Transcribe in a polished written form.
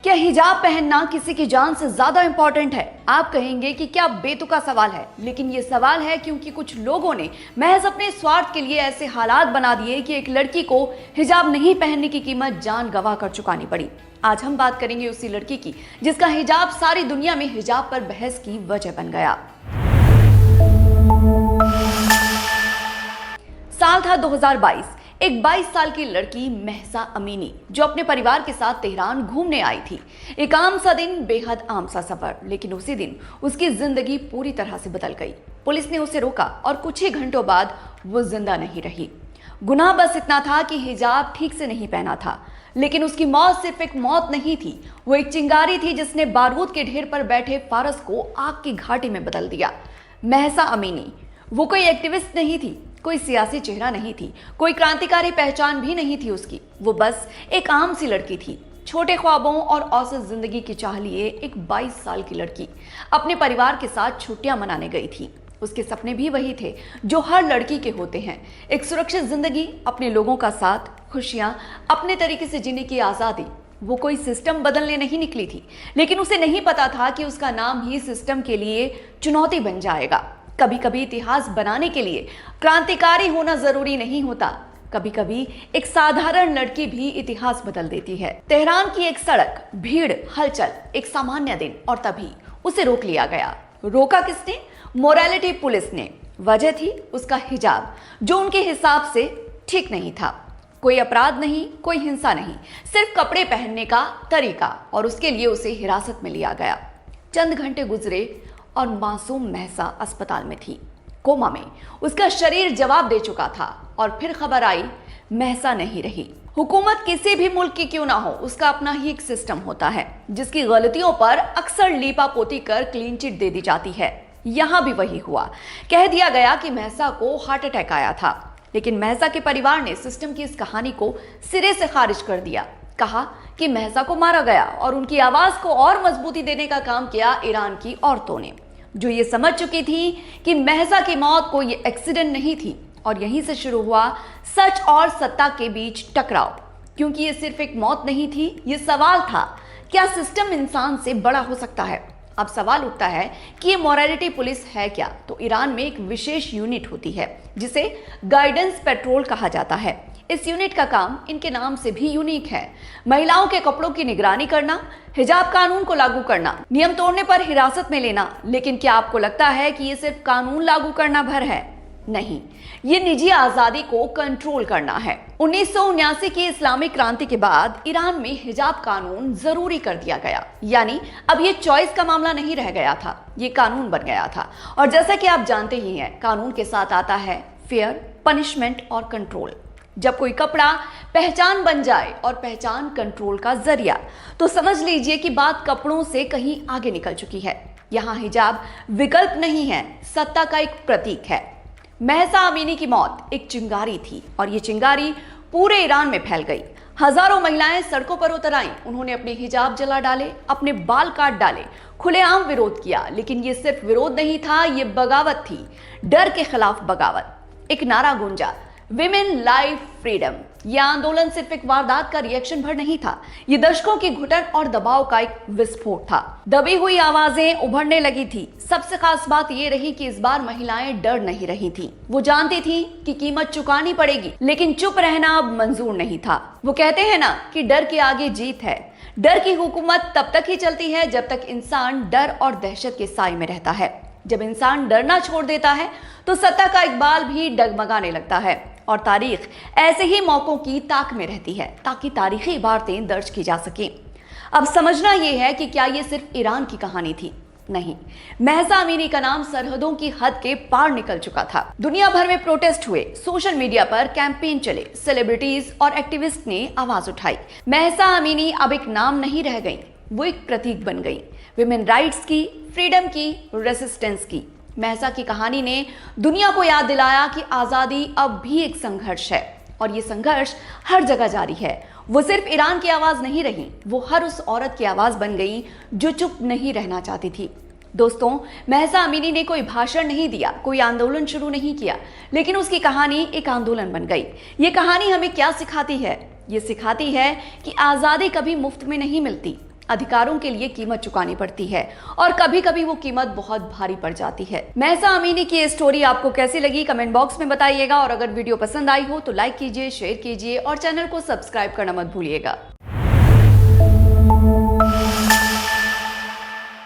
क्या हिजाब पहनना किसी की जान से ज्यादा इंपॉर्टेंट है? आप कहेंगे कि क्या बेतुका सवाल है, लेकिन ये सवाल है क्योंकि कुछ लोगों ने महज अपने स्वार्थ के लिए ऐसे हालात बना दिए कि एक लड़की को हिजाब नहीं पहनने की कीमत जान गंवा कर चुकानी पड़ी। आज हम बात करेंगे उसी लड़की की जिसका हिजाब सारी दुनिया में हिजाब पर बहस की वजह बन गया। साल था 2022। एक 22 साल की लड़की महसा अमीनी जो अपने परिवार के साथ तेहरान घूमने आई थी। एक आम सा दिन, बेहद आम सा सफर, लेकिन उसी दिन उसकी जिंदगी पूरी तरह से बदल गई। पुलिस ने उसे रोका और कुछ ही घंटों बाद वो जिंदा नहीं रही। गुनाह बस इतना था कि हिजाब ठीक से नहीं पहना था, लेकिन उसकी मौत सिर्फ एक मौत नहीं थी, वो एक चिंगारी थी जिसने बारूद के ढेर पर बैठे फारस को आग की घाटी में बदल दिया। महसा अमीनी वो कोई एक्टिविस्ट नहीं थी, कोई सियासी चेहरा नहीं थी, कोई क्रांतिकारी पहचान भी नहीं थी उसकी। वो बस एक आम सी लड़की थी, छोटे ख्वाबों और औसत जिंदगी की चाह लिए एक 22 साल की लड़की अपने परिवार के साथ छुट्टियां मनाने गई थी। उसके सपने भी वही थे जो हर लड़की के होते हैं, एक सुरक्षित जिंदगी, अपने लोगों का साथ, खुशियां, अपने तरीके से जीने की आजादी। वो कोई सिस्टम बदलने नहीं निकली थी, लेकिन उसे नहीं पता था कि उसका नाम ही सिस्टम के लिए चुनौती बन जाएगा। कभी कभी इतिहास बनाने के लिए क्रांतिकारी होना जरूरी नहीं होता, कभी कभी एक साधारण लड़की भी इतिहास बदल देती है। तेहरान की एक सड़क, भीड़, हलचल, एक सामान्य दिन, और तभी उसे रोक लिया गया। रोका किसने? मोरालिटी पुलिस ने। वजह थी उसका हिजाब, जो उनके हिसाब से ठीक नहीं था। कोई अपराध नहीं, कोई हिंसा नहीं, सिर्फ कपड़े पहनने का तरीका, और उसके लिए उसे हिरासत में लिया गया। चंद घंटे गुजरे और मासूम महसा अस्पताल में थी, कोमा में। उसका शरीर जवाब दे चुका था, और फिर खबर आई महसा नहीं रही। हुकूमत किसी भी मुल्क की क्यों ना हो, उसका अपना ही एक सिस्टम होता है जिसकी गलतियों पर अक्सर लीपापोती कर क्लीन चिट दे दी जाती है। यहां भी वही हुआ। कह दिया गया कि महसा को हार्ट अटैक आया था, लेकिन महसा के परिवार ने सिस्टम की इस कहानी को सिरे से खारिज कर दिया। कहा कि महसा को मारा गया, और उनकी आवाज को और मजबूती देने का काम किया ईरान की औरतों ने, जो ये समझ चुकी थी कि महसा की मौत कोई एक्सीडेंट नहीं थी। और यहीं से शुरू हुआ सच और सत्ता के बीच टकराव, क्योंकि ये सिर्फ एक मौत नहीं थी, ये सवाल था, क्या सिस्टम इंसान से बड़ा हो सकता है? अब सवाल उठता है कि ये मोरालिटी पुलिस है क्या? तो ईरान में एक विशेष यूनिट होती है जिसे गाइडेंस पेट्रोल कहा जाता है। इस यूनिट का काम इनके नाम से भी यूनिक है। महिलाओं के कपड़ों की निगरानी करना, हिजाब कानून को लागू करना, नियम तोड़ने पर हिरासत में लेना। लेकिन क्या आपको लगता है कि ये सिर्फ कानून लागू करना भर है? नहीं, ये निजी आजादी को कंट्रोल करना है। 1979 की इस्लामिक क्रांति के बाद ईरान में हिजाब कानून जरूरी कर दिया गया, यानी अब ये चॉइस का मामला नहीं रह गया था, ये कानून बन गया था। और जैसा कि आप जानते ही हैं, कानून के साथ आता है फेयर, पनिशमेंट और कंट्रोल। जब कोई कपड़ा पहचान बन जाए और पहचान कंट्रोल का जरिया, तो समझ लीजिए कि बात कपड़ों से कहीं आगे निकल चुकी है। यहाँ हिजाब विकल्प नहीं है, सत्ता का एक प्रतीक है। महसा अमीनी की मौत एक चिंगारी थी, और ये चिंगारी पूरे ईरान में फैल गई। हजारों महिलाएं सड़कों पर उतर आईं, उन्होंने अपने हिजाब जला डाले, अपने बाल काट डाले, खुलेआम विरोध किया। लेकिन ये सिर्फ विरोध नहीं था, ये बगावत थी, डर के खिलाफ बगावत। एक नारा गूंजा, विमेन लाइफ फ्रीडम। यह आंदोलन सिर्फ एक वारदात का रिएक्शन भर नहीं था, ये दशकों की घुटन और दबाव का एक विस्फोट था। दबी हुई आवाजें उभरने लगी थी। सबसे खास बात यह रही कि इस बार महिलाएं डर नहीं रही थी। वो जानती थी कि कीमत चुकानी पड़ेगी, लेकिन चुप रहना अब मंजूर नहीं था। वो कहते हैं ना कि डर के आगे जीत है। डर की हुकूमत तब तक ही चलती है जब तक इंसान डर और दहशत के साए में रहता है। जब इंसान डरना छोड़ देता है तो सत्ता का इकबाल भी डगमगाने लगता है, और तारीख ऐसे ही मौकों की ताक में रहती है ताकि तारीखी इबारतें दर्ज की जा सकें। अब समझना यह है कि क्या यह सिर्फ ईरान की कहानी थी? नहीं, महसा अमीनी का नाम सरहदों की हद के पार निकल चुका था। दुनिया भर में प्रोटेस्ट हुए, सोशल मीडिया पर कैंपेन चले, सेलिब्रिटीज और एक्टिविस्ट ने आवाज उठाई। महसा अमीनी अब एक नाम नहीं रह गई, वो एक प्रतीक बन गई, विमेन राइट्स की, फ्रीडम की, रेसिस्टेंस की। महसा की कहानी ने दुनिया को याद दिलाया कि आजादी अब भी एक संघर्ष है, और ये संघर्ष हर जगह जारी है। वो सिर्फ ईरान की आवाज नहीं रही, वो हर उस औरत की आवाज बन गई जो चुप नहीं रहना चाहती थी। दोस्तों, महसा अमीनी ने कोई भाषण नहीं दिया, कोई आंदोलन शुरू नहीं किया, लेकिन उसकी कहानी एक आंदोलन बन गई। ये कहानी हमें क्या सिखाती है? ये सिखाती है कि आजादी कभी मुफ्त में नहीं मिलती, अधिकारों के लिए कीमत चुकानी पड़ती है और कभी कभी वो कीमत बहुत भारी पड़ जाती है। महसा अमीनी की ये स्टोरी आपको कैसी लगी कमेंट बॉक्स में बताइएगा और अगर वीडियो पसंद आई हो तो लाइक कीजिए, शेयर कीजिए और चैनल को सब्सक्राइब करना मत भूलिएगा।